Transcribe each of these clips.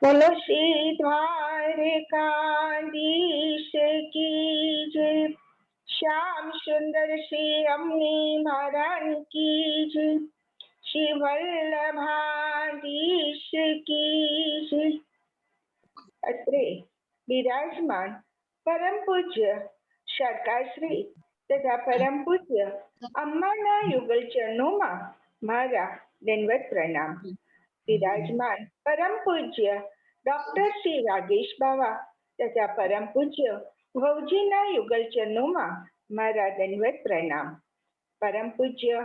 बोलो श्री द्वारकाधीश की जय। श्याम सुंदर श्री रमणी महाराज की जय। श्री वल्लभाधीश की जय। અત્રે બિરાજમાન પરમ પૂજ્ય સરકારશ્રી તથા પરમ પૂજ્ય અમ્માના યુગલ ચરણોમાં મારા દંડવત પ્રણામ. બિરાજમાન પરમ પૂજ્ય ડોક્ટર શ્રી રાગેશ બાવા તથા પરમ પૂજ્ય ભવજીના યુગલ ચરણોમાં મારા દંડવત પ્રણામ. પરમ પૂજ્ય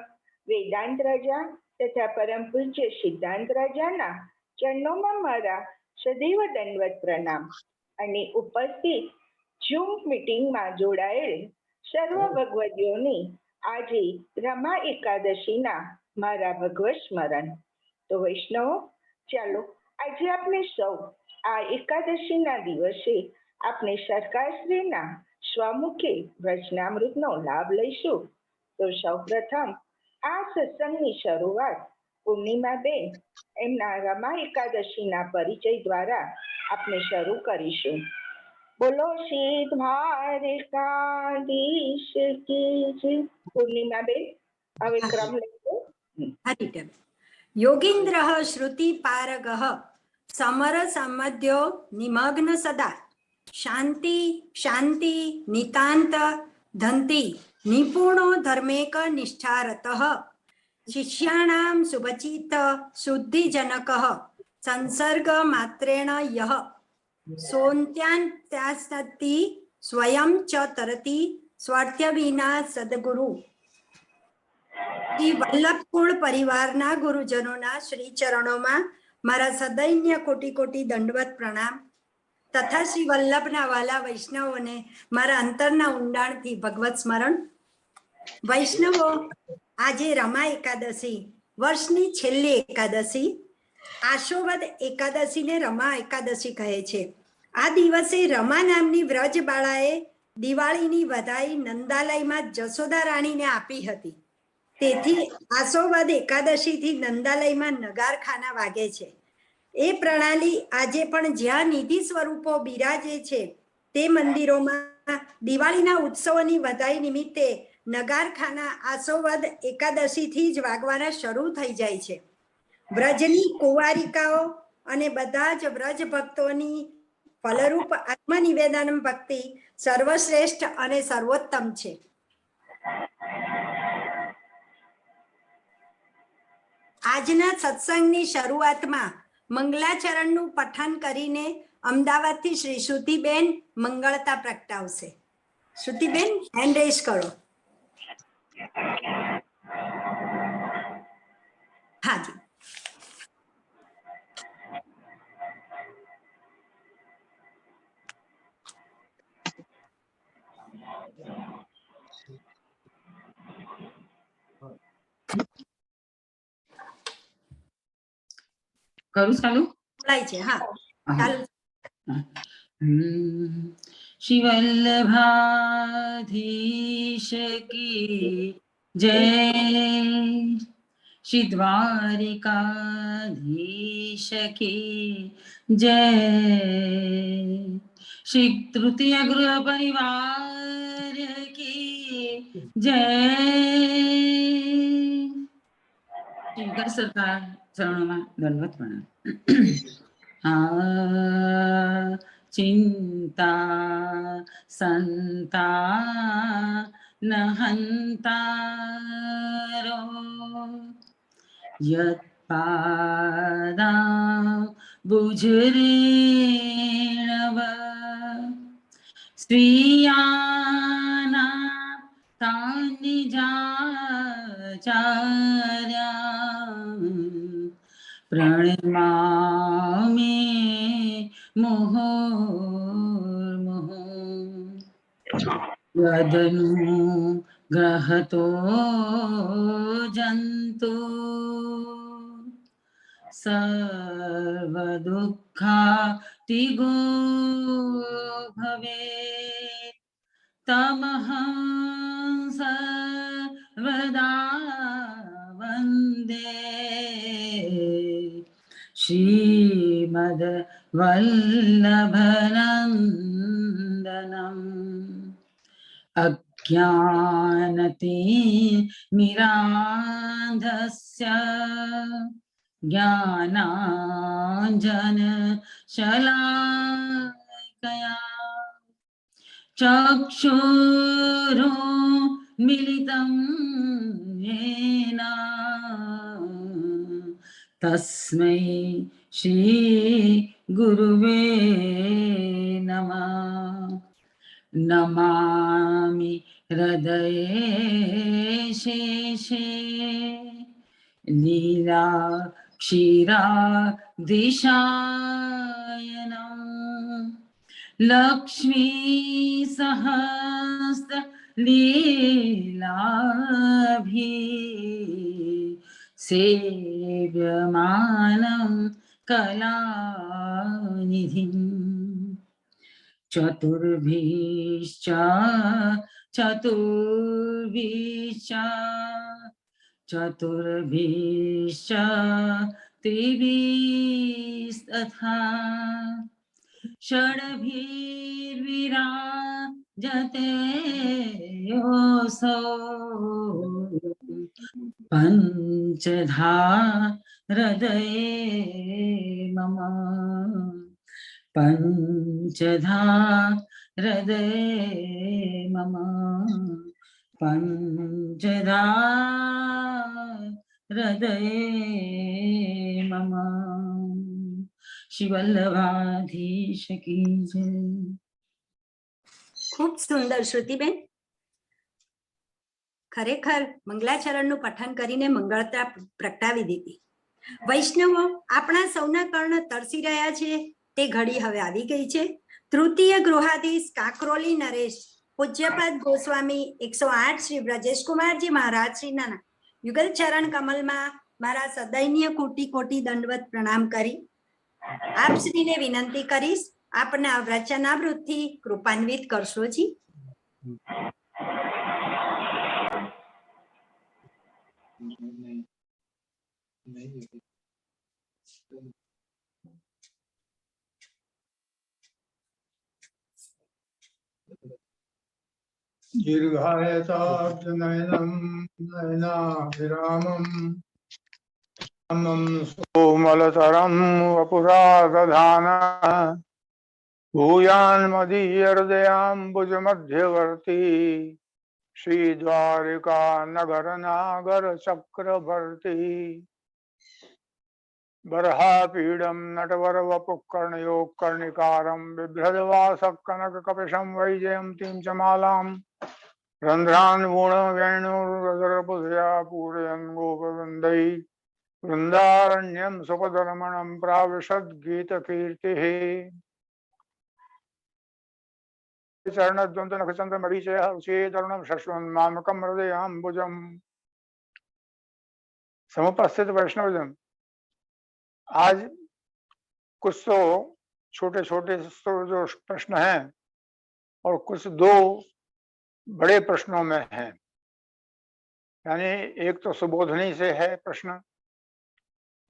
વેદાંત રાજા તથા પરમ પૂજ્ય સિદ્ધાંત રાજાના ચરણોમાં મારા સદૈવ દંડવત પ્રણામ. અને ઉપસ્થિત ઝૂમ મીટિંગમાં જોડાયેલ સર્વ ભગવદીઓની આજે રમા એકાદશીના મારા ભગવત સ્મરણ. તો વૈષ્ણવો, ચાલો આજે આપણે સૌ આ એકાદશીના દિવસે આપણે સરકારશ્રીના સ્વમુખે વચનામૃતનો લાભ લઈશું. તો સૌ પ્રથમ આ સત્સંગની શરૂઆત પૂર્ણિમાબેન એમના રમા એકાદશીના પરિચય દ્વારા આપણે શરૂ કરીશું. બોલો શ્રી દ્વારકાધીશ કી જય. પૂર્ણિમાબેન, હવે ક્રમ લઈશું. યોગીન્દ્રઃ શ્રુતિ પારગઃ સમર સામધ્યો નિમગ્ન સદા શાંતિ શાંતિ નિતાંત ધંતિ નિપુણો ધર્મેક નિષ્ઠારતઃ શિષ્યાણામ શુભચિત શુદ્ધિજનકઃ સંસર્ગ માત્રેણ યહ સોન્ત્યાન્ત્યાસતિ સ્વયં ચ તરતિ સ્વાર્થ્ય વિના સદગુરુ. શ્રી વલ્લભકુળ પરિવારના ગુરુજનોના શ્રી ચરણોમાં મારા સદૈન્ય કોટી કોટી દંડવત પ્રણામ તથા શ્રી વલ્લભના વાલા વૈષ્ણવોને મારા અંતરના ઊંડાણથી ભગવત સ્મરણ. વૈષ્ણવો, આજે રમા એકાદશી, વર્ષની છેલ્લી એકાદશી, આશોવદ એકાદશીને રમા એકાદશી કહે છે. આ દિવસે રમા નામની વ્રજ બાળાએ દિવાળીની વધાઈ નંદાલયમાં જશોદા રાણીને આપી હતી. તેથી આશોવદ એકાદશીથી નંદાલયમાં નગારખાના વાગે છે. એ પ્રણાલી આજે પણ જ્યાં નિધિ સ્વરૂપો બિરાજે છે તે મંદિરોમાં દિવાળીના ઉત્સવોની વધાઈ નિમિત્તે નગારખાના આશોવદ એકાદશીથી જ વાગવાના શરૂ થઈ જાય છે. વ્રજની કુંવારિકાઓ અને બધા જ વ્રજ ભક્તોની ફલરૂપ આત્મનિવેદન ભક્તિ સર્વશ્રેષ્ઠ અને સર્વોત્તમ છે. આજના સત્સંગની શરૂઆતમાં મંગલાચરણનું પઠન કરીને અમદાવાદથી શ્રી શ્રુતિબેન મંગળતા પ્રગટાવશે. શ્રુતિબેન, હેન્ડ રેઝ કરો. હાજી. કરું ચાલુ? બોલાય છે. હા, ચાલુ. શ્રી વલ્લભાધીશ કી જય. શ્રી દ્વારિકાધીશ કી જય. શ્રી તૃતીય ગૃહ પરિવાર કી જય. શંકર સરકાર ચરણોમાં દંડવત પ્રણામ. ચિંતા સંતા નહંતારો યત પાદા બુજરેણવ સ્ત્રિયાના તાનિજાચાર્યા પ્રણમામિ મુહુર્મુહુ. યદનુ ગ્રહતો જંતુ સર્વદુઃખાતિગો ભવેત તમહં સર્વદા વંદે श्रीमद्वल्लभनन्दनम् अज्ञानतिमिरान्धस्य ज्ञानाञ्जनशलाकया चक्षुरुन्मिलितं येन तस्मै श्रीगुरुवे नमः। नमामि हृदये शेषे लीला क्षीराब्धिशायनम् लक्ष्मी सहस्र लीलाभि सेव्यमानं कलानिधिम् चतुर्भिश्च चतुर्भिश्च त्रिभिस्तथा षड्भिर्विराजते योऽसौ पञ्चधा हृदये मम पञ्चधा हृदये मम पञ्चधा हृदये मम। श्री वल्लभाधीश की जय। खूब सुंदर श्रुतिबेन, खरेखर मंगलाचरणનું પઠન કરીને મંગળતા પ્રગટાવી દીધી. વૈષ્ણવો આપણા સૌના કર્ણ તરસી રહ્યા છે તે ઘડી હવે આવી ગઈ છે. તૃતીય ગૃહાધીશ કાકરોલી નરેશ પૂજ્યપાદ ગોસ્વામી 108 શ્રી બ્રજેશ કુમારજી મહારાજ શ્રીના યુગલ ચરણ કમલમાં મારા સદૈન્ય કોટી કોટી દંડવત પ્રણામ કરી આપ શ્રીને વિનંતી કરીશ આપના વચનામૃતથી કૃપાન્વિત કરશો જી. दीर्घायताब्जनयनं नयनाभिरामं समं सोमलतरं वपुरादधानः भूयान्मदीयहृदयाम्बुजमध्यवर्ती श्रीद्वारिका नगरनागरचक्रवर्ती बर्हापीडं नटवरवपुःकर्णयोः बिभ्रजवासः कनककपिशं वैजयन्तीं च मालाम् रन्ध्रान् गुणवेणुरधरपुधया पूरयन् गोपवृन्दै वृन्दारण्यं सुखधर्मणं प्राविशद्गीतकीर्तिः चरणद्वन्द्वनखचन्द्रमरीचयः रुचे तरुणं शश्वन्मामकं हृदयाम्बुजम्। समुपस्थित वैष्णवजन, आज कुछ तो छोटे छोटे जो प्रश्न हैं और कुछ दो बड़े प्रश्नों में है। यानी एक तो सुबोधनी से है प्रश्न,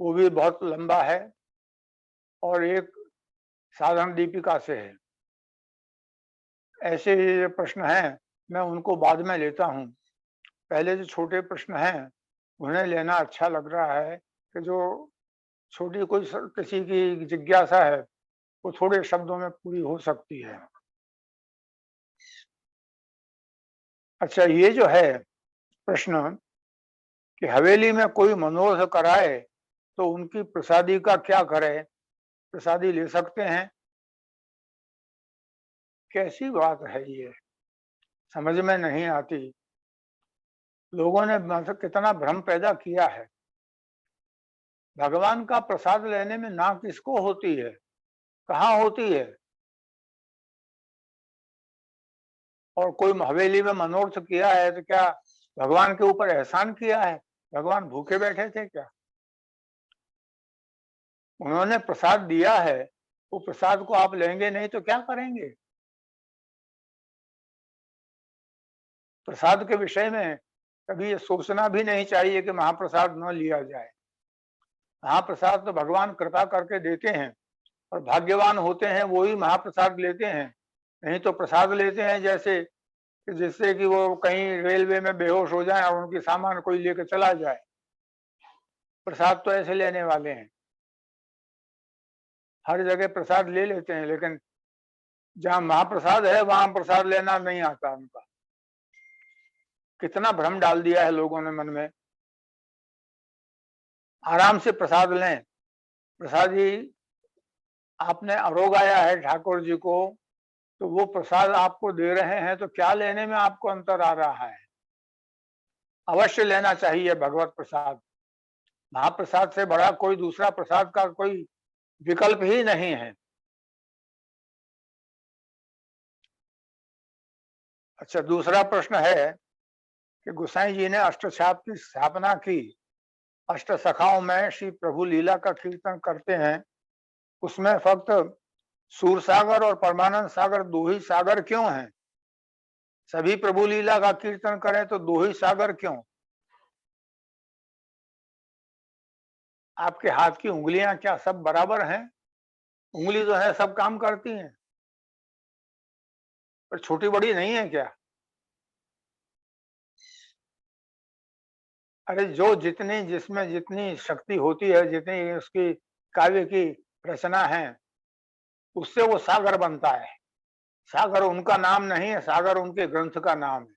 वो भी बहुत लंबा है, और एक साधन दीपिका से है। ऐसे ये प्रश्न हैं, मैं उनको बाद में लेता हूँ। पहले जो छोटे प्रश्न हैं उन्हें लेना अच्छा लग रहा है कि जो छोटी कोई किसी की जिज्ञासा है वो थोड़े शब्दों में पूरी हो सकती है। अच्छा, ये जो है प्रश्न कि हवेली में कोई मनोरथ कराए तो उनकी प्रसादी का क्या करे, प्रसादी ले सकते हैं? कैसी बात है ये, समझ में नहीं आती। लोगों ने मतलब कितना भ्रम पैदा किया है। भगवान का प्रसाद लेने में ना किसको होती है, कहाँ होती है? और कोई हवेली में मनोरथ किया है तो क्या भगवान के ऊपर एहसान किया है? भगवान भूखे बैठे थे क्या? उन्होंने प्रसाद दिया है, वो प्रसाद को आप लेंगे नहीं तो क्या करेंगे? प्रसाद के विषय में कभी ये सोचना भी नहीं चाहिए कि महाप्रसाद न लिया जाए। महाप्रसाद तो भगवान कृपा करके देते हैं और भाग्यवान होते हैं वो ही महाप्रसाद लेते हैं। नहीं तो प्रसाद लेते हैं जैसे जिससे कि वो कहीं रेलवे में बेहोश हो जाए और उनकी सामान कोई लेकर चला जाए। प्रसाद तो ऐसे लेने वाले हैं, हर जगह प्रसाद ले लेते हैं, लेकिन जहां महाप्रसाद है वहां प्रसाद लेना नहीं आता उनका। कितना भ्रम डाल दिया है लोगों ने मन में। आराम से प्रसाद लें। प्रसाद जी आपने आरोग आया है ठाकुर जी को, तो वो प्रसाद आपको दे रहे हैं, तो क्या लेने में आपको अंतर आ रहा है? अवश्य लेना चाहिए भगवत प्रसाद। महाप्रसाद से बड़ा कोई दूसरा प्रसाद का कोई विकल्प ही नहीं है। अच्छा, दूसरा प्रश्न है कि गोसाई जी ने अष्टछाप की स्थापना की, अष्ट सखाओं में श्री प्रभु लीला का कीर्तन करते हैं, उसमें फक्त सूर सागर और परमानंद सागर दो ही सागर क्यों हैं? सभी प्रभु लीला का कीर्तन करें तो दो ही सागर क्यों? आपके हाथ की उंगलियां क्या सब बराबर हैं? उंगली जो है सब काम करती हैं, पर छोटी बड़ी नहीं है क्या? अरे जो जितनी जिसमें जितनी शक्ति होती है, जितनी उसकी काव्य की रचना है, उससे वो सागर बनता है। सागर उनका नाम नहीं है, सागर उनके ग्रंथ का नाम है।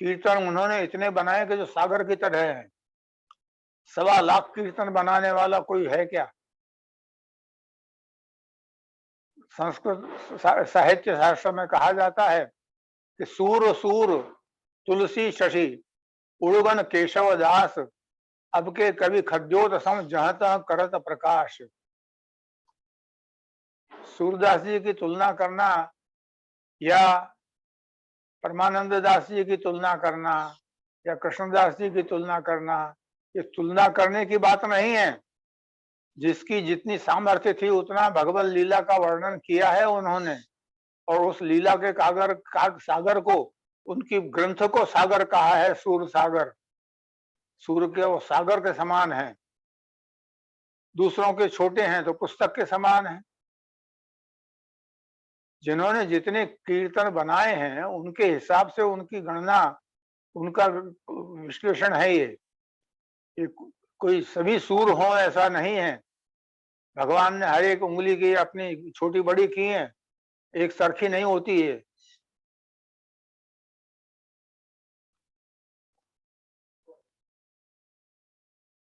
कीर्तन उन्होंने इतने बनाए कि जो सागर की तरह है। 1.25 लाख कीर्तन बनाने वाला कोई है क्या? संस्कृत साहित्य शास्त्र में कहा जाता है कि सूर सूर तुलसी शशि उड़गन केशव दास, अब के कवि खद्योत सम जहत करत प्रकाश। सूरदास जी की तुलना करना या परमानंद दास जी की तुलना करना या कृष्णदास जी की तुलना करना, ये तुलना करने की बात नहीं है। जिसकी जितनी सामर्थ्य थी उतना भगवत लीला का वर्णन किया है उन्होंने, और उस लीला के सागर को, उनकी ग्रंथ को सागर कहा है। सूर सागर, सूर के वो सागर के समान है। दूसरों के छोटे हैं तो पुस्तक के समान है। जिन्होंने जितने कीर्तन बनाए हैं उनके हिसाब से उनकी गणना, उनका विश्लेषण है। ये कोई सभी सूर हो ऐसा नहीं है। भगवान ने हर एक उंगली की अपनी छोटी बड़ी की है, एक सरखी नहीं होती है।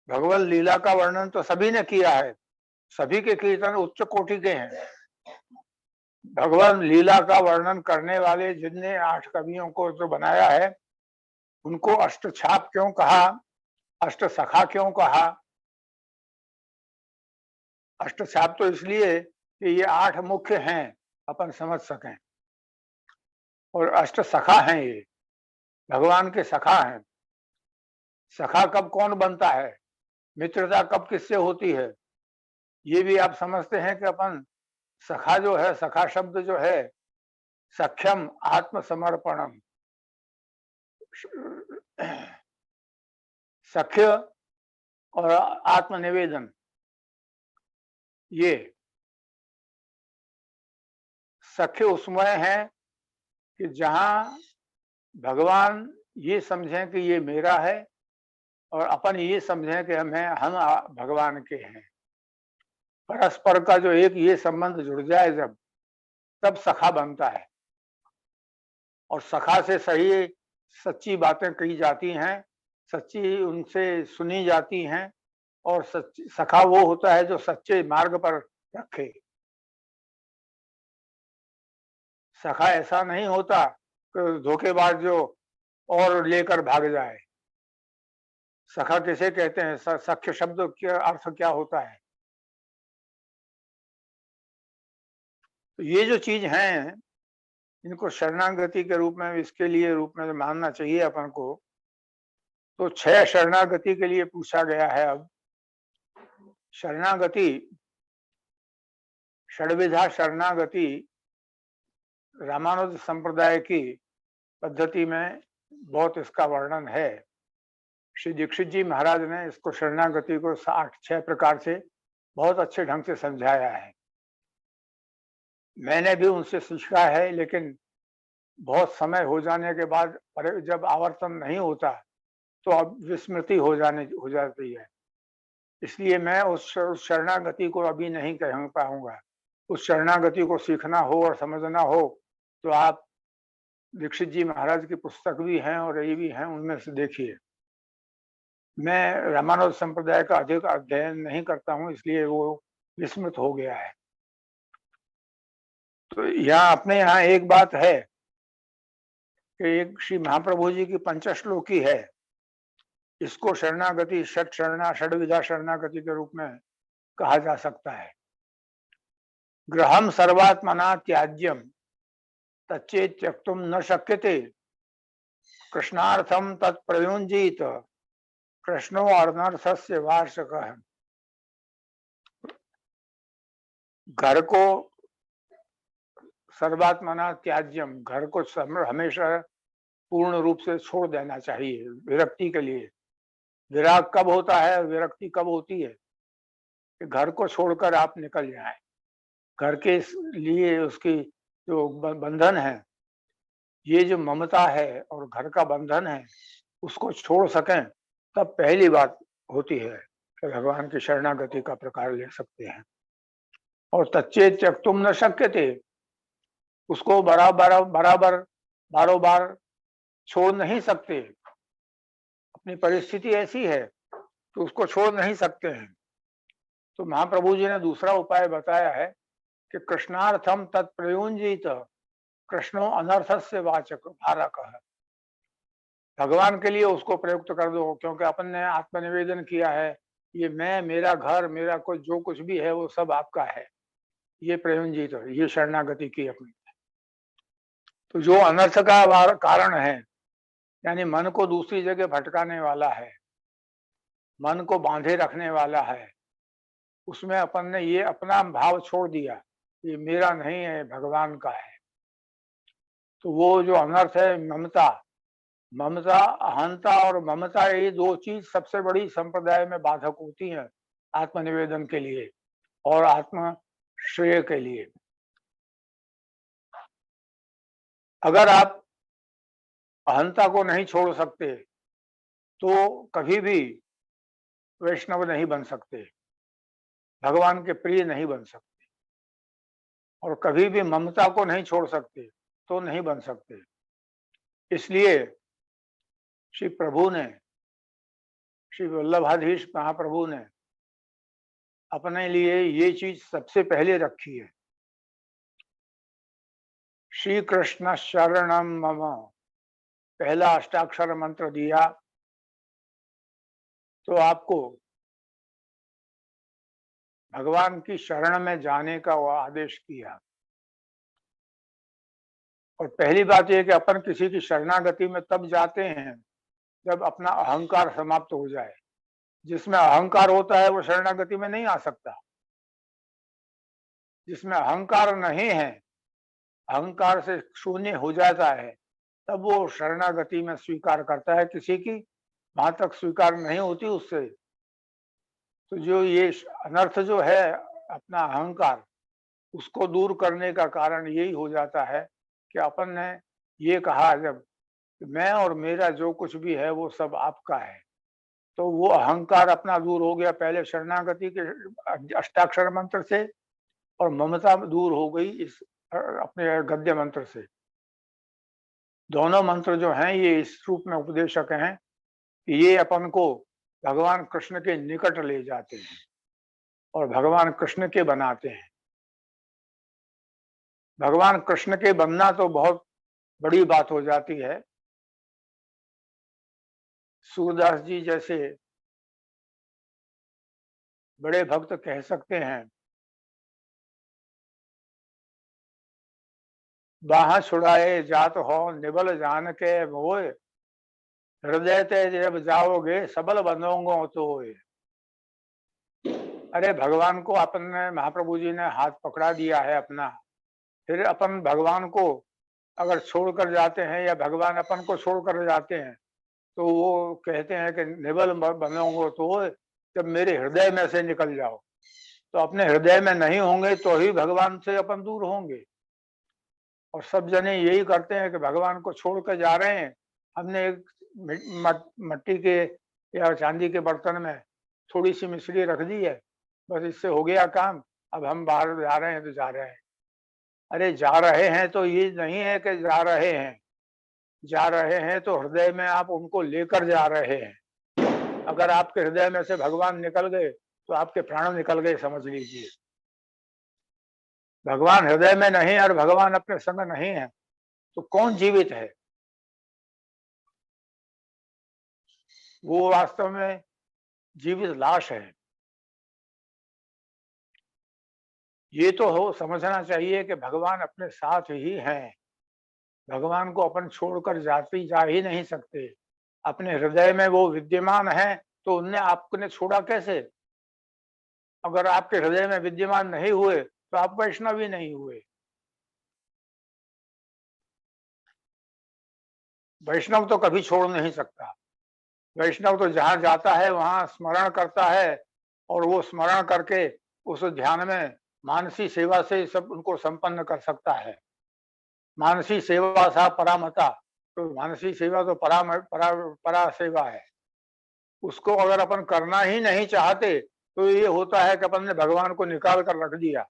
भगवत लीला का वर्णन तो सभी ने किया है, सभी के कीर्तन उच्च कोटि के हैं। भगवान लीला का वर्णन करने वाले जिनने 8 कवियों को जो बनाया है, उनको अष्टछाप क्यों कहा, अष्ट सखा क्यों कहा? अष्टछाप तो इसलिए कि ये 8 मुख्य हैं, अपन समझ सकें, और अष्ट सखा हैं, ये भगवान के सखा हैं। सखा कब कौन बनता है, मित्रता कब किससे होती है, ये भी आप समझते हैं कि अपन सखा जो है, सखा शब्द जो है, सख्यम आत्मसमर्पणम, सख्य और आत्मनिवेदन, ये सख्य उसमें है कि जहां भगवान ये समझें कि ये मेरा है और अपन ये समझें कि हम भगवान के हैं। परस्पर का जो एक ये संबंध जुड़ जाए जब, तब सखा बनता है। और सखा से सही सच्ची बातें कही जाती हैं, सच्ची उनसे सुनी जाती हैं, और सखा वो होता है जो सच्चे मार्ग पर रखे। सखा ऐसा नहीं होता कि धोखेबाज जो और लेकर भाग जाए। सखा किसे कहते हैं? सख्य शब्द का अर्थ क्या होता है? तो ये जो चीज है, इनको शरणागति के रूप में, इसके लिए रूप में मानना चाहिए अपन को। तो 6 शरणागति के लिए पूछा गया है। अब शरणागति, षड्विधा शरणागति रामानुज संप्रदाय की पद्धति में बहुत इसका वर्णन है। श्री दीक्षित जी महाराज ने इसको शरणागति को 6 प्रकार से बहुत अच्छे ढंग से समझाया है। मैंने भी उनसे सीखा है, लेकिन बहुत समय हो जाने के बाद जब आवर्तन नहीं होता तो अब विस्मृति हो जाती है। इसलिए मैं उस शरणागति को अभी नहीं कह पाऊंगा। उस शरणागति को सीखना हो और समझना हो तो आप दीक्षित जी महाराज की पुस्तक भी हैं और ये भी हैं, उनमें से देखिए। मैं रामानुज संप्रदाय का अधिक अध्ययन नहीं करता हूं, इसलिए वो विस्मृत हो गया है। तो अपने यहाँ एक बात है कि एक श्री महाप्रभु जी की पंचश्लोकी है, इसको शरणागति षड्विधा शरणागति के रूप में कहा जा सकता है। गृहम सर्वात्मना त्याज्यम तच्चेत त्यक्तुम न शक्यते, कृष्णार्थम तत्प्रयुंजीत, कृष्णो अनर्थस्य वार्षकः। घर को सर्वात्मना त्याज्यम, घर को हमेशा पूर्ण रूप से छोड़ देना चाहिए विरक्ति के लिए। विराग कब होता है, विरक्ति कब होती है कि घर को छोड़कर आप निकल जाएं। घर के लिए उसकी जो बंधन है, ये जो ममता है और घर का बंधन है, उसको छोड़ सकें, तब पहली बात होती है कि भगवान की शरणागति का प्रकार ले सकते हैं। और तच्चेत त्यक्तुम न शक्यते, उसको बारो बार छोड़ नहीं सकते। अपनी परिस्थिति ऐसी है तो उसको छोड़ नहीं सकते हैं। तो महाप्रभु जी ने दूसरा उपाय बताया है कि कृष्णार्थम तत्प्रयुंजीत, कृष्णो अनर्थस्य वाचक भारकः। भगवान के लिए उसको प्रयुक्त कर दो, क्योंकि अपन ने आत्मनिवेदन किया है, ये मैं, मेरा घर, मेरा कुछ जो कुछ भी है वो सब आपका है, ये प्रयुंजीत, ये शरणागति की अपनी। तो जो अनर्थ का कारण है, यानी मन को दूसरी जगह भटकाने वाला है, मन को बांधे रखने वाला है, उसमें अपन ने ये अपना भाव छोड़ दिया, ये मेरा नहीं है, भगवान का है। तो वो जो अनर्थ है, ममता, अहंता और ममता, ये दो चीज सबसे बड़ी संप्रदाय में बाधक होती हैं आत्मनिवेदन के लिए और आत्म श्रेय के लिए। अगर आप अहंता को नहीं छोड़ सकते तो कभी भी वैष्णव नहीं बन सकते, भगवान के प्रिय नहीं बन सकते। और कभी भी ममता को नहीं छोड़ सकते तो नहीं बन सकते। इसलिए श्री प्रभु ने, श्री वल्लभाधीश महाप्रभु ने अपने लिए ये चीज सबसे पहले रखी है। श्री कृष्ण शरणम मम, पहला अष्टाक्षर मंत्र दिया तो आपको भगवान की शरण में जाने का वो आदेश किया। और पहली बात यह कि अपन किसी की शरणागति में तब जाते हैं जब अपना अहंकार समाप्त हो जाए। जिसमें अहंकार होता है वो शरणागति में नहीं आ सकता। जिसमें अहंकार नहीं है, अहंकार से शून्य हो जाता है, तब वो शरणागति में स्वीकार करता है किसी की, वहां तक स्वीकार नहीं होती उससे। तो जो ये अनर्थ जो है अपना अहंकार, उसको दूर करने का कारण यही हो जाता है कि अपन ने ये कहा जब मैं और मेरा जो कुछ भी है वो सब आपका है, तो वो अहंकार अपना दूर हो गया पहले शरणागति के अष्टाक्षर मंत्र से, और ममता दूर हो गई इस अपने गद्य मंत्र से। दोनों मंत्र जो हैं ये इस रूप में उपदेशक हैं कि ये अपन को भगवान कृष्ण के निकट ले जाते हैं और भगवान कृष्ण के बनाते हैं। भगवान कृष्ण के बनना तो बहुत बड़ी बात हो जाती है। सूरदास जी जैसे बड़े भक्त कह सकते हैं, बाह छुड़ाए जात हो निबल जान के मोए, हृदय ते जब जाओगे सबल बनोगे तो। अरे भगवान को अपन ने, महाप्रभु जी ने हाथ पकड़ा दिया है अपना, फिर अपन भगवान को अगर छोड़कर जाते हैं या भगवान अपन को छोड़कर जाते हैं तो वो कहते हैं कि निबल बनोगे तो जब मेरे हृदय में से निकल जाओ। तो अपने हृदय में नहीं होंगे तो ही भगवान से अपन दूर होंगे। और सब जने यही करते हैं कि भगवान को छोड़ कर जा रहे हैं। हमने एक मिट्टी के या चांदी के बर्तन में थोड़ी सी मिश्री रख दी है, बस इससे हो गया काम। अब हम बाहर जा रहे हैं तो जा रहे हैं। अरे जा रहे हैं तो ये नहीं है कि जा रहे हैं, जा रहे हैं तो हृदय में आप उनको लेकर जा रहे हैं। अगर आपके हृदय में से भगवान निकल गए तो आपके प्राण निकल गए, समझ लीजिए। भगवान हृदय में नहीं और भगवान अपने संग नहीं है तो कौन जीवित है? वो वास्तव में जीवित लाश है। ये तो हो समझना चाहिए कि भगवान अपने साथ ही हैं। भगवान को अपन छोड़कर जा ही नहीं सकते। अपने हृदय में वो विद्यमान है तो उनने आपने छोड़ा कैसे? अगर आपके हृदय में विद्यमान नहीं हुए तो आप वैष्णव ही नहीं हुए। वैष्णव तो कभी छोड़ नहीं सकता। वैष्णव तो जहां जाता है वहां स्मरण करता है और वो स्मरण करके उस ध्यान में मानसी सेवा से सब उनको संपन्न कर सकता है। मानसी सेवा सा परामता, तो मानसी सेवा तो परा सेवा है। उसको अगर अपन करना ही नहीं चाहते तो ये होता है कि अपन ने भगवान को निकाल कर रख दिया।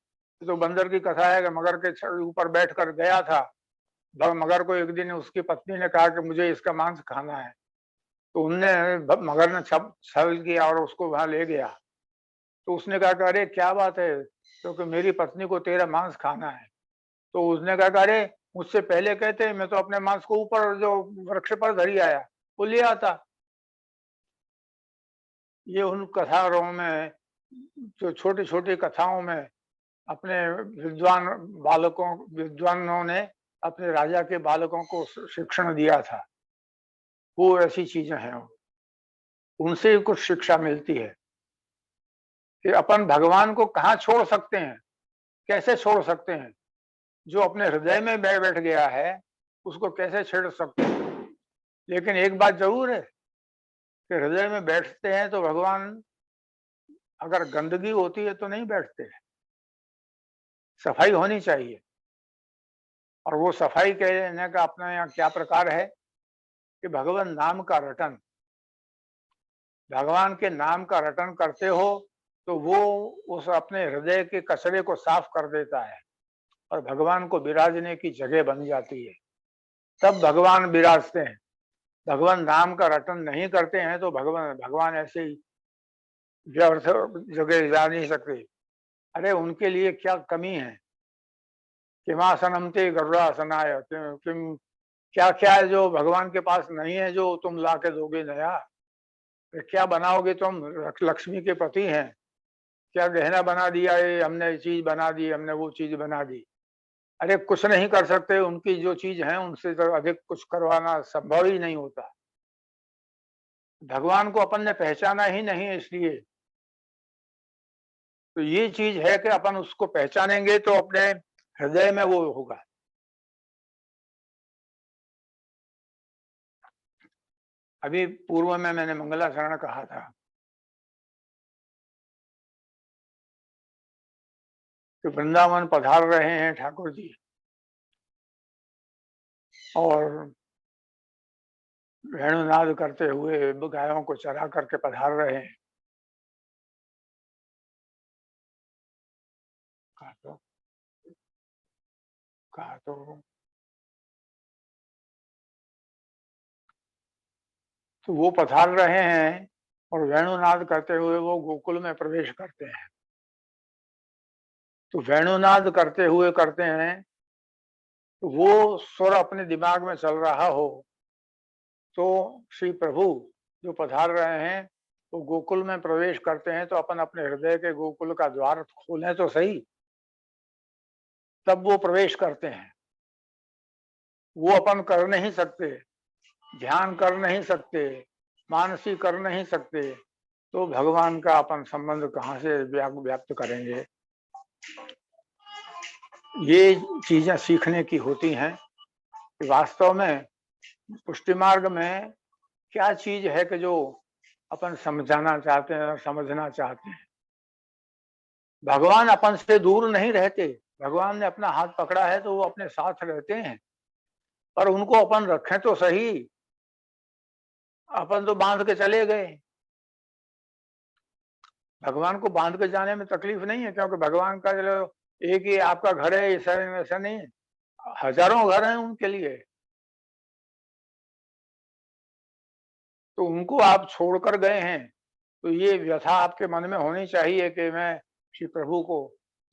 तो बंदर की कथा है कि मगर के ऊपर बैठ कर गया था। मगर को एक दिन उसकी पत्नी ने कहा कि मुझे इसका मांस खाना है। तो उनने मगर ने छल किया और उसको वहां ले गया। तो उसने कहा कि अरे क्या बात है, क्योंकि मेरी पत्नी को तेरा मांस खाना है। तो उसने कहा कि अरे मुझसे पहले कहते, मैं तो अपने मांस को ऊपर जो वृक्ष पर धरी आया, वो ले आता। ये उन कथाओं में, जो छोटी छोटी कथाओं में अपने विद्वानों ने अपने राजा के बालकों को शिक्षण दिया था, वो ऐसी चीजें हैं। उनसे कुछ शिक्षा मिलती है कि अपन भगवान को कहाँ छोड़ सकते हैं, कैसे छोड़ सकते हैं। जो अपने हृदय में बैठ गया है उसको कैसे छेड़ सकते हैं। लेकिन एक बात जरूर है कि हृदय में बैठते हैं तो भगवान, अगर गंदगी होती है तो नहीं बैठते हैं। सफाई होनी चाहिए। और वो सफाई कहने का अपना यहाँ क्या प्रकार है कि भगवान नाम का रटन, भगवान के नाम का रटन करते हो तो वो उस अपने हृदय के कचरे को साफ कर देता है और भगवान को विराजने की जगह बन जाती है। तब भगवान विराजते हैं। भगवान नाम का रटन नहीं करते हैं तो भगवान ऐसे ही व्यर्थ जगह जा नहीं सकते। अरे उनके लिए क्या कमी है? किमासनम ते गरुड़ासनाय, किम क्या क्या है जो भगवान के पास नहीं है जो तुम ला के दोगे नया? क्या बनाओगे तुम? लक्ष्मी के पति हैं, क्या गहना बना दिया, ये हमने चीज बना दी, हमने वो चीज बना दी। अरे कुछ नहीं कर सकते। उनकी जो चीज है उनसे तो अधिक कुछ करवाना संभव ही नहीं होता। भगवान को अपन ने पहचाना ही नहीं है, इसलिए तो ये चीज है कि अपन उसको पहचानेंगे तो अपने हृदय में वो होगा। अभी पूर्व में मैंने मंगलाचरण कहा था कि वृंदावन पधार रहे हैं ठाकुर जी और वेणुनाद करते हुए गायों को चरा करके पधार रहे हैं। कहा तो वो पधार रहे हैं और वेणुनाद करते हुए वो गोकुल में प्रवेश करते हैं। तो वेणुनाद करते हुए करते हैं तो वो स्वर अपने दिमाग में चल रहा हो तो श्री प्रभु जो पधार रहे हैं वो गोकुल में प्रवेश करते हैं तो अपन अपने हृदय के गोकुल का द्वार खोलें तो सही, तब वो प्रवेश करते हैं। वो अपन कर नहीं सकते, ध्यान कर नहीं सकते, मानसी कर नहीं सकते, तो भगवान का अपन संबंध कहाँ से व्याप्त करेंगे। ये चीजें सीखने की होती हैं कि वास्तव में पुष्टि मार्ग में क्या चीज है कि जो अपन समझाना चाहते हैं और समझना चाहते हैं। भगवान अपन से दूर नहीं रहते, भगवान ने अपना हाथ पकड़ा है तो वो अपने साथ रहते हैं, पर उनको अपन रखें तो सही। अपन तो बांध के चले गए। भगवान को बांध के जाने में तकलीफ नहीं है, क्योंकि भगवान का जो एक ही आपका घर है ऐसा नहीं है, हजारों घर हैं उनके लिए। तो उनको आप छोड़कर गए हैं, तो ये व्यथा आपके मन में होनी चाहिए कि मैं श्री प्रभु को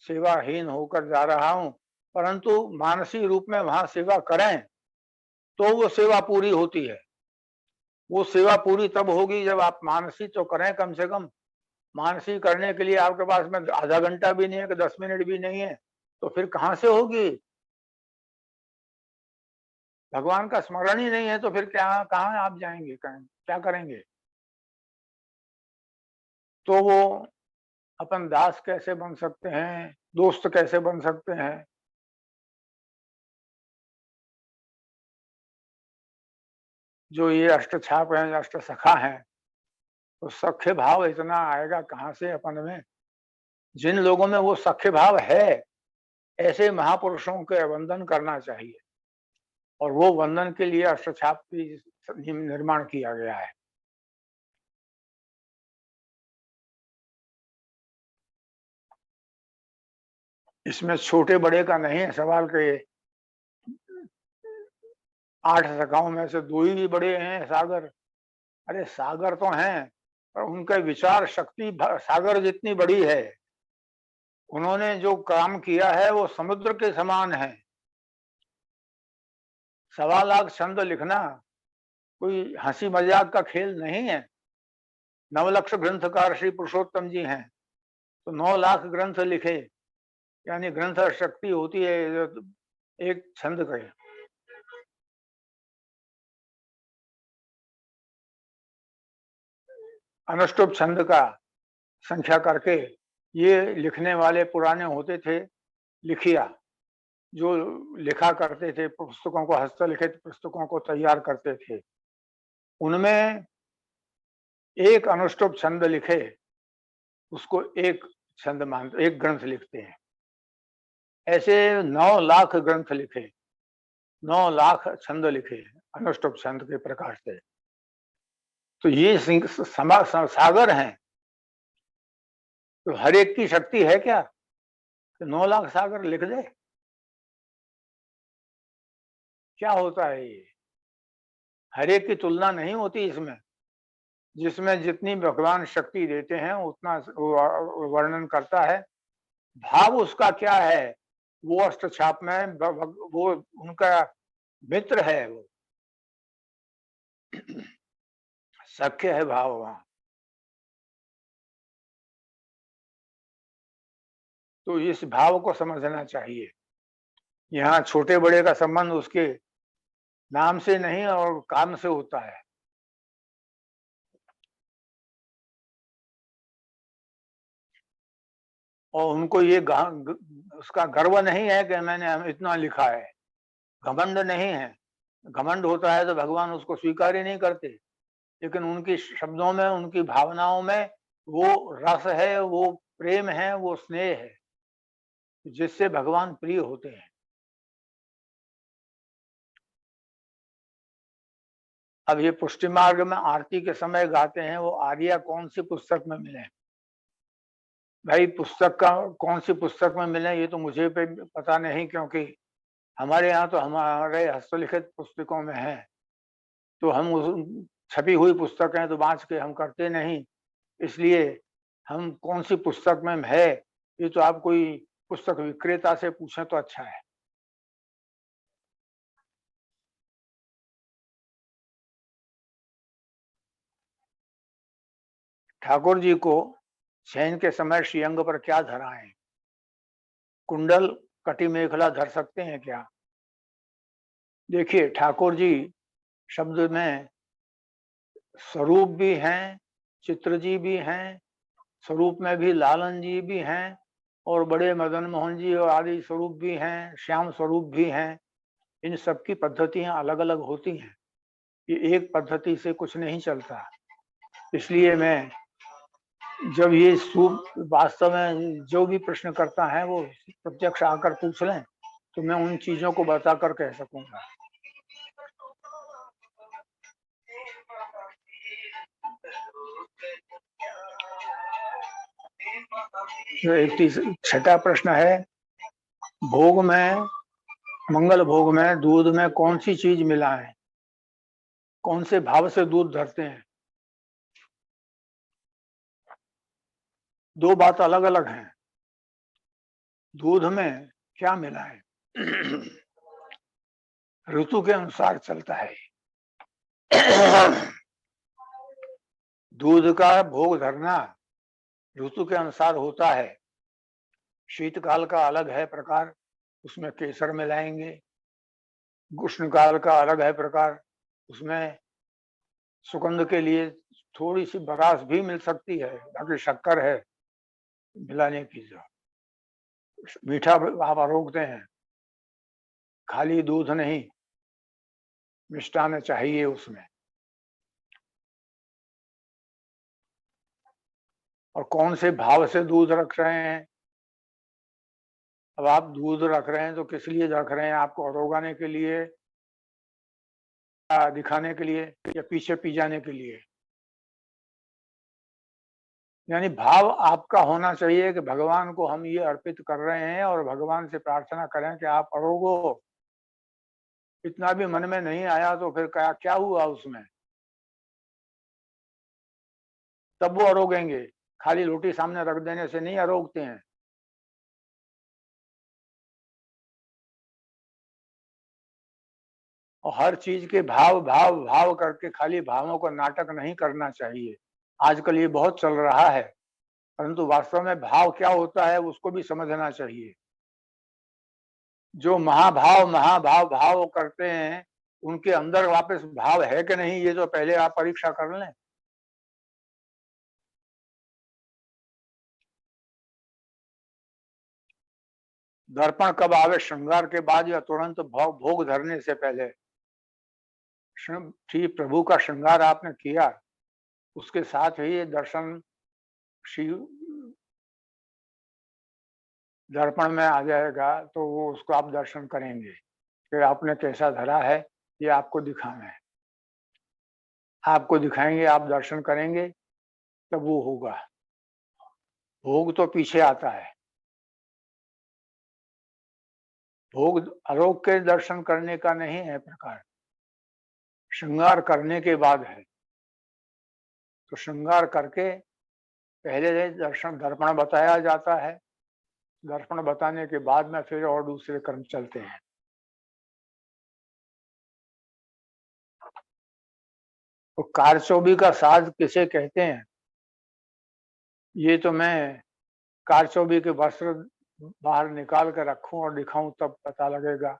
सेवाहीन होकर जा रहा हूं, परंतु मानसी रूप में वहां सेवा करें तो वो सेवा पूरी होती है। वो सेवा पूरी तब होगी जब आप मानसी तो करें। कम से कम मानसी करने के लिए आपके पास में आधा घंटा भी नहीं है कि 10 मिनट भी नहीं है, तो फिर कहां से होगी। भगवान का स्मरण ही नहीं है तो फिर क्या, कहां आप जाएंगे, क्या करेंगे। तो वो अपन दास कैसे बन सकते हैं, दोस्त कैसे बन सकते हैं। जो ये अष्ट छाप हैं, अष्ट सखा हैं, तो सख्य भाव इतना आएगा कहां से अपन में। जिन लोगों में वो सख्य भाव है, ऐसे महापुरुषों के वंदन करना चाहिए, और वो वंदन के लिए अष्ट छाप की निर्माण किया गया है। इसमें छोटे बड़े का नहीं है सवाल के 8 सखाओं में से 2 ही बड़े हैं सागर। अरे सागर तो हैं, पर उनके विचार शक्ति सागर जितनी बड़ी है। उन्होंने जो काम किया है वो समुद्र के समान है। 1.25 लाख छंद लिखना कोई हंसी मजाक का खेल नहीं है। 9 लक्ष ग्रंथकार श्री पुरुषोत्तम जी हैं, तो 9 लाख ग्रंथ लिखे, यानी ग्रंथ शक्ति होती है एक छंद का। अनुष्टुप छंद का संख्या करके ये लिखने वाले पुराने होते थे लिखिया, जो लिखा करते थे, पुस्तकों को हस्तलिखित पुस्तकों को तैयार करते थे। उनमें एक अनुष्टुप छंद लिखे उसको एक छंद मानते, एक ग्रंथ लिखते हैं। ऐसे 9 लाख ग्रंथ लिखे, 9 लाख छंद लिखे अनुष्टुप छंद के प्रकार से। तो ये सागर हैं। तो हर एक की शक्ति है क्या तो 9 लाख सागर लिख दे। क्या होता है ये, हर एक की तुलना नहीं होती इसमें। जिसमें जितनी भगवान शक्ति देते हैं उतना वर्णन करता है। भाव उसका क्या है, वो अष्ट छाप में वो उनका मित्र है, वो सख्य है भाव वहां। तो इस भाव को समझना चाहिए। यहाँ छोटे बड़े का संबंध उसके नाम से नहीं और काम से होता है। और उनको ये उसका गर्व नहीं है कि मैंने इतना लिखा है, घमंड नहीं है। घमंड होता है तो भगवान उसको स्वीकार ही नहीं करते, लेकिन उनकी शब्दों में, उनकी भावनाओं में वो रस है, वो प्रेम है, वो स्नेह है, जिससे भगवान प्रिय होते हैं। अब ये पुष्टि मार्ग में आरती के समय गाते हैं, वो आर्या कौन सी पुस्तक में मिले। भाई पुस्तक का कौन सी पुस्तक में मिले ये तो मुझे पे पता नहीं, क्योंकि हमारे यहाँ तो हमारे हस्तलिखित पुस्तकों में है, तो हम उस छपी हुई पुस्तक है तो बाँच के हम करते नहीं। इसलिए हम कौन सी पुस्तक में है ये तो आप कोई पुस्तक विक्रेता से पूछें तो अच्छा है। ठाकुर जी को शयन के समय श्रीअंग पर क्या धराएं, कुंडल कटी मेखला धर सकते हैं क्या। देखिए ठाकुर जी शब्द में स्वरूप भी हैं, चित्र जी भी हैं, स्वरूप में भी लालन जी भी हैं, और बड़े मदन मोहन जी और आदि स्वरूप भी हैं, श्याम स्वरूप भी हैं। इन सब की पद्धतियां अलग अलग होती हैं। ये एक पद्धति से कुछ नहीं चलता। इसलिए मैं जब ये वास्तव में जो भी प्रश्न करता है वो प्रत्यक्ष आकर पूछ लें तो मैं उन चीजों को बताकर कह सकूंगा। तो एक छठा प्रश्न है, भोग में, मंगल भोग में दूध में कौन सी चीज मिलाएं, कौन से भाव से दूध धरते हैं? दो बात अलग अलग हैं। दूध में क्या मिलाएं? ऋतु के अनुसार चलता है। दूध का भोग धरना ऋतु के अनुसार होता है। शीतकाल का अलग है प्रकार, उसमें केसर मिलाएंगे। ग्रीष्म काल का अलग है प्रकार, उसमें सुगंध के लिए थोड़ी सी बरास भी मिल सकती है, बाकी शक्कर है मिलाने की। जो मीठा आप रोकते हैं, खाली दूध नहीं, मिष्टान चाहिए उसमें। और कौन से भाव से दूध रख रहे हैं? अब आप दूध रख रहे हैं तो किस लिए रख रहे हैं? आपको अरोगाने के लिए, दिखाने के लिए, या पीछे पी जाने के लिए? यानी भाव आपका होना चाहिए कि भगवान को हम ये अर्पित कर रहे हैं और भगवान से प्रार्थना करें कि आप अरोगो। इतना भी मन में नहीं आया तो फिर क्या क्या हुआ उसमें? तब वो अरोगेंगे। खाली रोटी सामने रख देने से नहीं अरोगते हैं। और हर चीज के भाव भाव भाव करके खाली भावों को नाटक नहीं करना चाहिए। आजकल ये बहुत चल रहा है, परंतु वास्तव में भाव क्या होता है उसको भी समझना चाहिए। जो महाभाव महाभाव भाव करते हैं उनके अंदर वापस भाव है कि नहीं, ये तो पहले आप परीक्षा कर लें। दर्पण कब आवे? श्रृंगार के बाद या तुरंत भोग धरने से पहले? श्री प्रभु का श्रृंगार आपने किया, उसके साथ ही दर्शन श्री दर्पण में आ जाएगा, तो वो उसको आप दर्शन करेंगे कि आपने कैसा धरा है, ये आपको दिखाना है। आपको दिखाएंगे, आप दर्शन करेंगे, तब वो होगा। भोग तो पीछे आता है। भोग आरोग के दर्शन करने का नहीं है प्रकार, श्रृंगार करने के बाद है। तो श्रृंगार करके पहले दर्शन दर्पण बताया जाता है, दर्पण बताने के बाद में फिर और दूसरे कर्म चलते हैं। तो कारचौबी का साज किसे कहते हैं? ये तो मैं कारचौबी के वस्त्र बाहर निकाल कर रखूं और दिखाऊं तब पता लगेगा,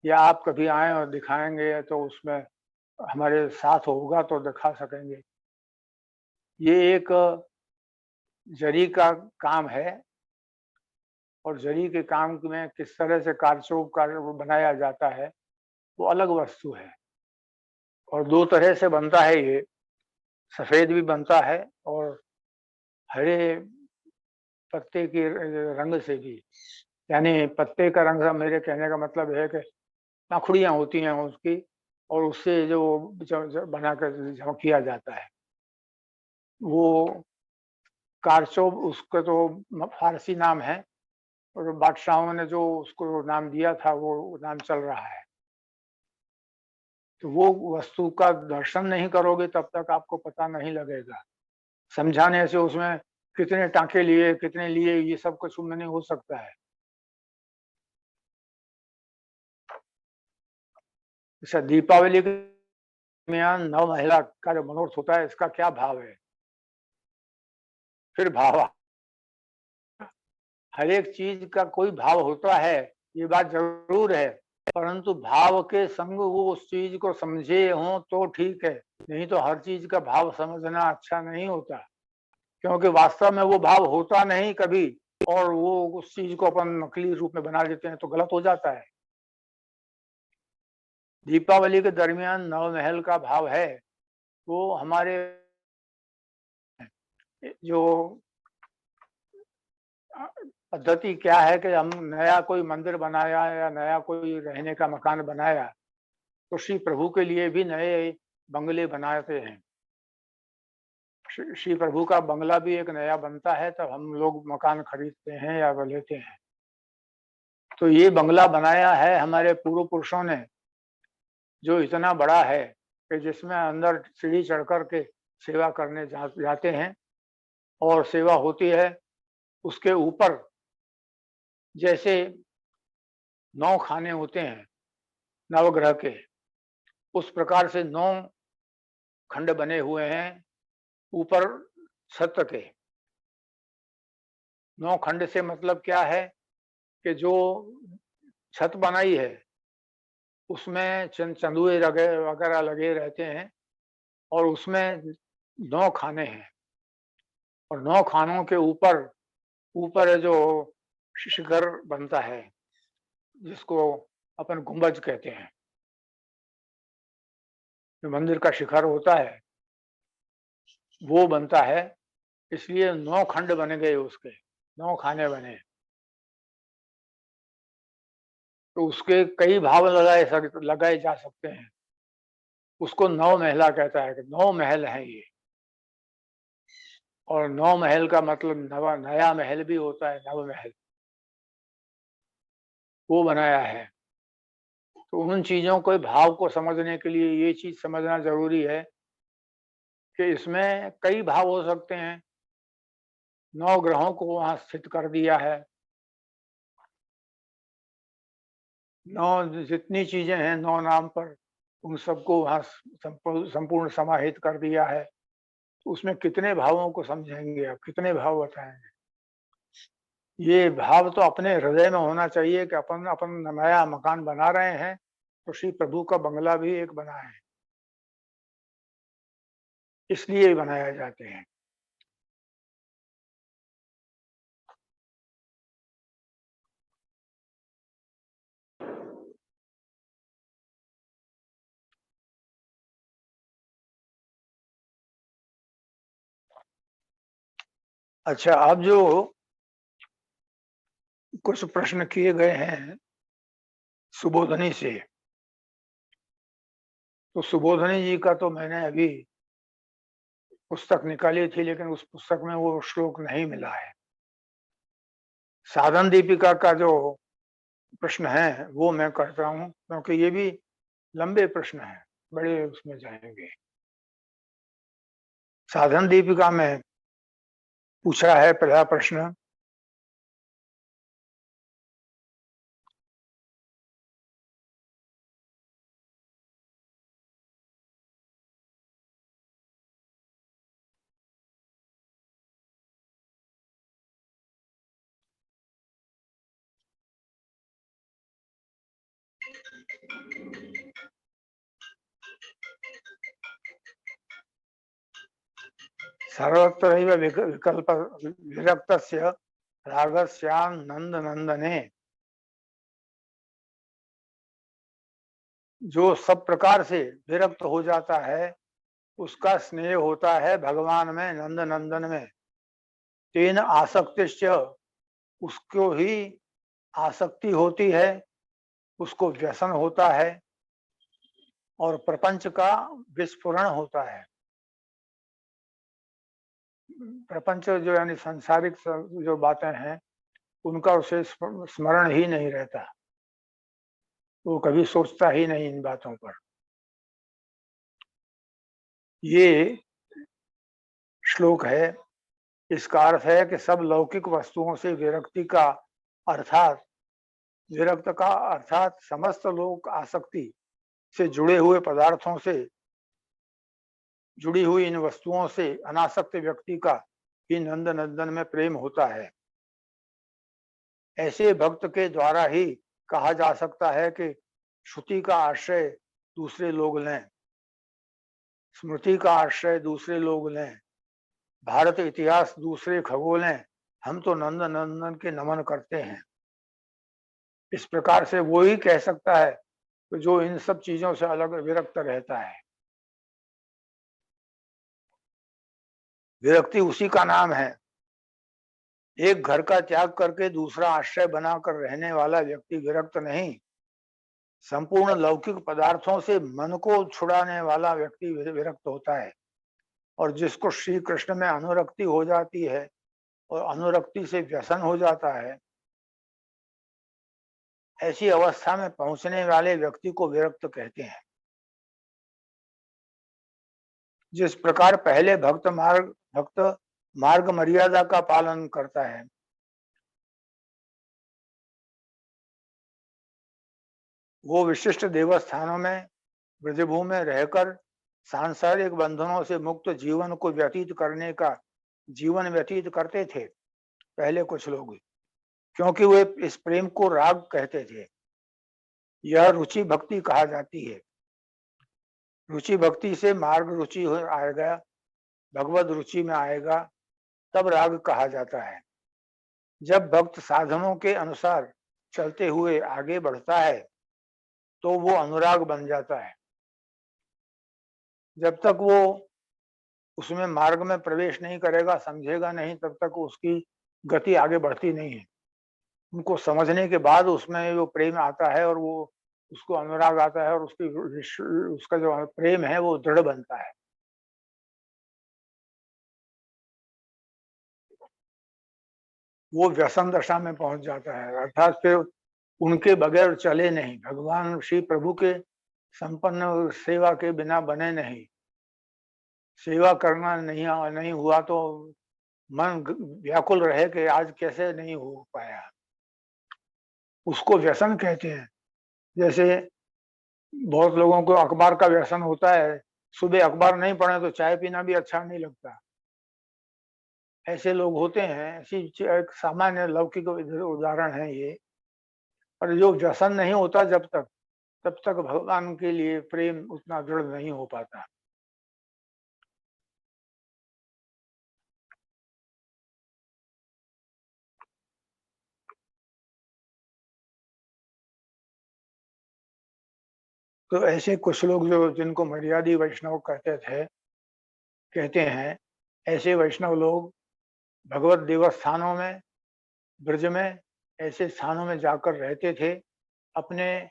या आप कभी आए और दिखाएंगे तो उसमें हमारे साथ होगा तो दिखा सकेंगे। ये एक जरी का काम है, और जरी के काम में किस तरह से कारचौब का बनाया जाता है वो अलग वस्तु है। और दो तरह से बनता है ये, सफेद भी बनता है और हरे पत्ते के रंग से भी। यानी पत्ते का रंग, मेरे कहने का मतलब है कि पंखुड़ियां होती हैं उसकी, और उससे जो बना कर किया जाता है वो कारचौब। उसका तो फारसी नाम है, और बादशाहों ने जो उसको नाम दिया था वो नाम चल रहा है। तो वो वस्तु का दर्शन नहीं करोगे तब तक आपको पता नहीं लगेगा। समझाने से उसमें कितने टांके लिए, कितने लिए, ये सब कुछ नहीं हो सकता है। जैसा दीपावली के दरमियान नव महिला का जो मनोरथ होता है, इसका क्या भाव है? फिर भाव, हर एक चीज का कोई भाव होता है, ये बात जरूर है, परंतु भाव के संग वो उस चीज को समझे हों तो ठीक है, नहीं तो हर चीज का भाव समझना अच्छा नहीं होता, क्योंकि वास्तव में वो भाव होता नहीं कभी, और वो उस चीज को अपन नकली रूप में बना देते हैं तो गलत हो जाता है। दीपावली के दरमियान नवमहल का भाव है, वो हमारे जो पद्धति क्या है कि हम नया कोई मंदिर बनाया या नया कोई रहने का मकान बनाया तो श्री प्रभु के लिए भी नए बंगले बनाते हैं। श्री प्रभु का बंगला भी एक नया बनता है, तब हम लोग मकान खरीदते हैं या लेते हैं। तो ये बंगला बनाया है हमारे पूर्व पुरुषों ने, जो इतना बड़ा है कि जिसमें अंदर सीढ़ी चढ़ कर के सेवा करने जाते हैं और सेवा होती है। उसके ऊपर जैसे 9 खाने होते हैं नवग्रह के, उस प्रकार से 9 खंड बने हुए हैं ऊपर छत के। 9 खंड से मतलब क्या है कि जो छत बनाई है उसमें चंदुए वगैरह लगे रहते हैं और उसमें 9 खाने हैं और 9 खानों के ऊपर जो शिखर बनता है जिसको अपन गुंबज कहते हैं, जो मंदिर का शिखर होता है वो बनता है। इसलिए 9 खंड बन गए, उसके 9 खाने बने। तो उसके कई भाव लगाए जा सकते हैं। उसको 9 महला कहता है कि 9 महल है ये। और 9 महल का मतलब नया महल भी होता है, नव महल वो बनाया है। तो उन चीजों को भाव को समझने के लिए ये चीज समझना जरूरी है कि इसमें कई भाव हो सकते हैं। 9 ग्रहों को वहां स्थित कर दिया है। 9 जितनी चीजें हैं 9 नाम पर, उन सबको वहां संपूर्ण समाहित कर दिया है। तो उसमें कितने भावों को समझेंगे आप, कितने भाव बताएंगे? ये भाव तो अपने हृदय में होना चाहिए कि अपन नया मकान बना रहे हैं तो श्री प्रभु का बंगला भी एक बना है, इसलिए बनाए जाते हैं। अच्छा, अब जो कुछ प्रश्न किए गए हैं सुबोधनी से, तो सुबोधनी जी का तो मैंने अभी पुस्तक निकाली थी, लेकिन उस पुस्तक में वो श्लोक नहीं मिला है। साधन दीपिका का जो प्रश्न है वो मैं करता हूँ, क्योंकि ये भी लंबे प्रश्न हैं, बड़े उसमें जाएंगे। साधन दीपिका में पूछा है पहला प्रश्न, सर्वत्र विकल्प विरक्तस्य रागस्याम नंद नंदने। जो सब प्रकार से विरक्त हो जाता है उसका स्नेह होता है भगवान में, नंद नंदन में। तेन आसक्तिश्च, उसको ही आसक्ति होती है, उसको व्यसन होता है और प्रपंच का विस्फुरण होता है। प्रपंच जो यानी सांसारिक जो बातें हैं उनका उसे स्मरण ही नहीं रहता, वो कभी सोचता ही नहीं इन बातों पर। ये श्लोक है। इसका अर्थ है कि सब लौकिक वस्तुओं से विरक्ति का अर्थात विरक्त का अर्थात समस्त लोक आसक्ति से जुड़े हुए पदार्थों से जुड़ी हुई इन वस्तुओं से अनासक्त व्यक्ति का ही नंद नंदन में प्रेम होता है। ऐसे भक्त के द्वारा ही कहा जा सकता है कि श्रुति का आश्रय दूसरे लोग लें, स्मृति का आश्रय दूसरे लोग लें, भारत इतिहास दूसरे खगोल हैं, हम तो नंद नंदन के नमन करते हैं। इस प्रकार से वो ही कह सकता है तो जो इन सब चीजों से अलग विरक्त रहता है। विरक्ति उसी का नाम है। एक घर का त्याग करके दूसरा आश्रय बनाकर रहने वाला व्यक्ति विरक्त नहीं, संपूर्ण लौकिक पदार्थों से मन को छुड़ाने वाला व्यक्ति विरक्त होता है। और जिसको श्री कृष्ण में अनुरक्ति हो जाती है और अनुरक्ति से व्यसन हो जाता है, ऐसी अवस्था में पहुंचने वाले व्यक्ति को विरक्त कहते हैं। जिस प्रकार पहले भक्त मार्ग मर्यादा का पालन करता है, वो विशिष्ट देवस्थानों में ब्रजभूमि में रहकर सांसारिक बंधनों से मुक्त जीवन व्यतीत करते थे पहले कुछ लोग, क्योंकि वे इस प्रेम को राग कहते थे। यह रुचि भक्ति कहा जाती है। रुचि भक्ति से मार्ग रुचि आएगा, भगवत रुचि में आएगा, तब राग कहा जाता है। जब भक्त साधनों के अनुसार चलते हुए आगे बढ़ता है तो वो अनुराग बन जाता है। जब तक वो उसमें मार्ग में प्रवेश नहीं करेगा, समझेगा नहीं, तब तक उसकी गति आगे बढ़ती नहीं है। उनको समझने के बाद उसमें वो प्रेम आता है और वो उसको अनुराग आता है और उसका जो प्रेम है वो दृढ़ बनता है। वो व्यसन दशा में पहुंच जाता है, अर्थात फिर उनके बगैर चले नहीं। भगवान श्री प्रभु के संपन्न सेवा के बिना बने नहीं। सेवा करना नहीं हुआ तो मन व्याकुल रहे कि आज कैसे नहीं हो पाया, उसको व्यसन कहते हैं। जैसे बहुत लोगों को अखबार का व्यसन होता है, सुबह अखबार नहीं पढ़े तो चाय पीना भी अच्छा नहीं लगता। ऐसे लोग होते हैं। ऐसी एक सामान्य लौकिक उदाहरण है ये। और जो व्यसन नहीं होता तब तक भगवान के लिए प्रेम उतना दृढ़ नहीं हो पाता। तो ऐसे कुछ लोग जो जिनको मर्यादी वैष्णव कहते हैं, ऐसे वैष्णव लोग भगवत देवस्थानों में, ब्रज में, ऐसे स्थानों में जाकर रहते थे। अपने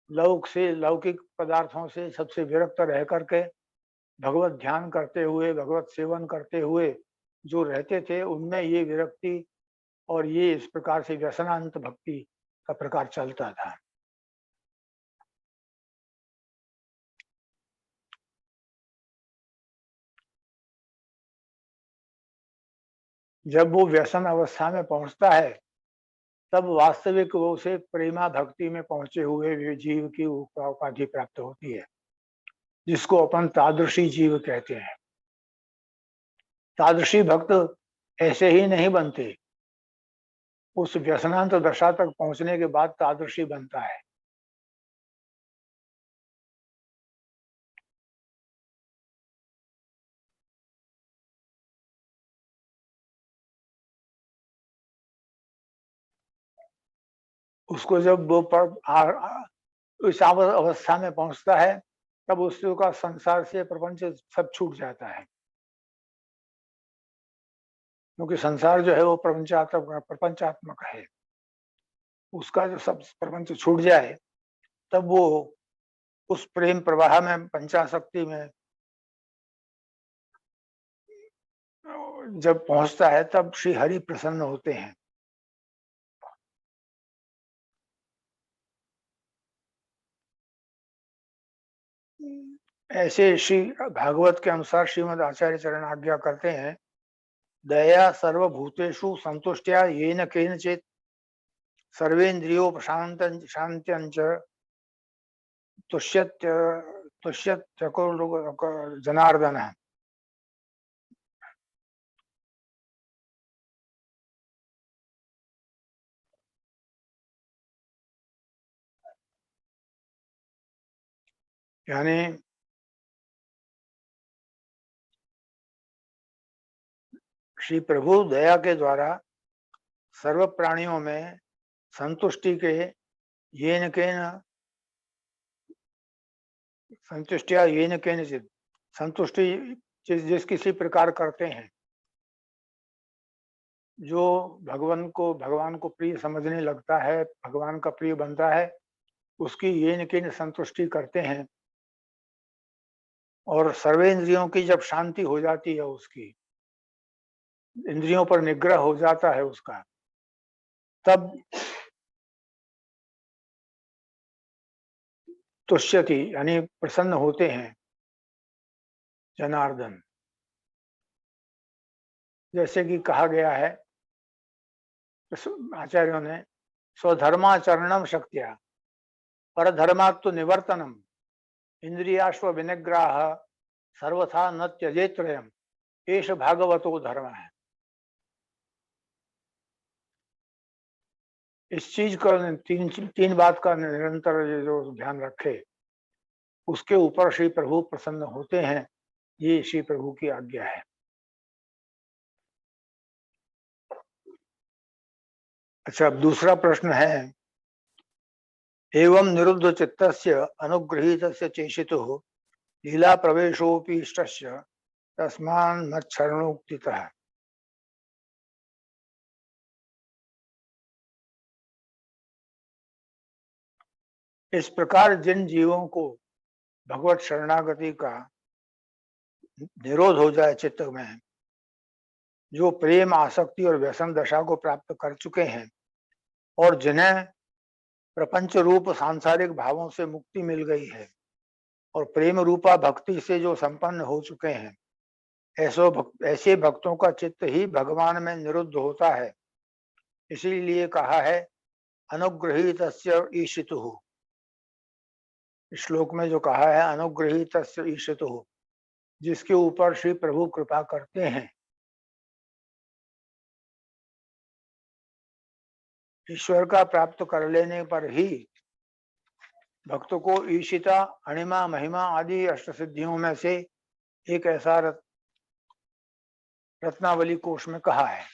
लौकिक पदार्थों से सबसे विरक्त रह करके भगवत ध्यान करते हुए, भगवत सेवन करते हुए जो रहते थे, उनमें ये विरक्ति और ये इस प्रकार से व्यसनांत भक्ति का प्रकार चलता था। जब वो व्यसन अवस्था में पहुंचता है तब वास्तविक वो उसे प्रेमा भक्ति में पहुंचे हुए जीव की उपाधि प्राप्त होती है, जिसको अपन तादृशी जीव कहते हैं। तादृशी भक्त ऐसे ही नहीं बनते, उस व्यसनांत दशा तक पहुंचने के बाद तादृशी बनता है। उसको जब वो इस अवस्था में पहुंचता है तब उसका संसार से प्रपंच सब छूट जाता है, क्योंकि संसार जो है वो प्रपंचात्मक है। उसका जो सब प्रपंच छूट जाए तब वो उस प्रेम प्रवाह में, पंचाशक्ति में जब पहुंचता है तब श्री हरि प्रसन्न होते हैं। ऐसे श्री भागवत के अनुसार श्रीमद् आचार्य चरण आज्ञा करते हैं, दया सर्वभूतेषु संतुष्ट्या येन केनचित् सर्वेन्द्रियो शांत्यंच तुष्यत् जनार्दन। यानी श्री प्रभु दया के द्वारा सर्व प्राणियों में संतुष्टि के येन केन संतुष्टिया येन केनचित्, संतुष्टि जिस किसी प्रकार करते हैं, जो भगवान को प्रिय समझने लगता है, भगवान का प्रिय बनता है, उसकी येन केन संतुष्टि करते हैं। और सर्वेंद्रियों की जब शांति हो जाती है, उसकी इंद्रियों पर निग्रह हो जाता है उसका, तब तुष्यति यानी प्रसन्न होते हैं जनार्दन। जैसे कि कहा गया है आचार्यों ने, स्वधर्माचरणम शक्त्या परधर्मात्तु निवर्तनम इंद्रियाश्व विनिग्रह सर्वथा न त्यजेत्रयम् एष भागवतो धर्म है। इस चीज का तीन बात का निरंतर जो ध्यान रखे, उसके ऊपर श्री प्रभु प्रसन्न होते हैं। ये श्री प्रभु की आज्ञा है। अच्छा, अब दूसरा प्रश्न है, एवं निरुद्ध चित्तस्य अनुगृहीतस्य चेशितुः लीला प्रवेशोपि इष्टस्य तस्मान् मच्छरणोक्तितः। इस प्रकार जिन जीवों को भगवत शरणागति का निरोध हो जाए चित्त में, जो प्रेम, आसक्ति और व्यसन दशा को प्राप्त कर चुके हैं और जिन्हें प्रपंच रूप सांसारिक भावों से मुक्ति मिल गई है और प्रेम रूपा भक्ति से जो संपन्न हो चुके हैं, ऐसे भक्तों का चित्त ही भगवान में निरुद्ध होता है। इसीलिए कहा है अनुगृहीतस्य ईशितुः। श्लोक में जो कहा है अनुगृहीतस्य ईशितुः, जिसके ऊपर श्री प्रभु कृपा करते हैं। ईश्वर का प्राप्त कर लेने पर ही भक्त को ईशिता, अणिमा, महिमा आदि अष्ट सिद्धियों में से एक ऐसा रत्नावली कोश में कहा है।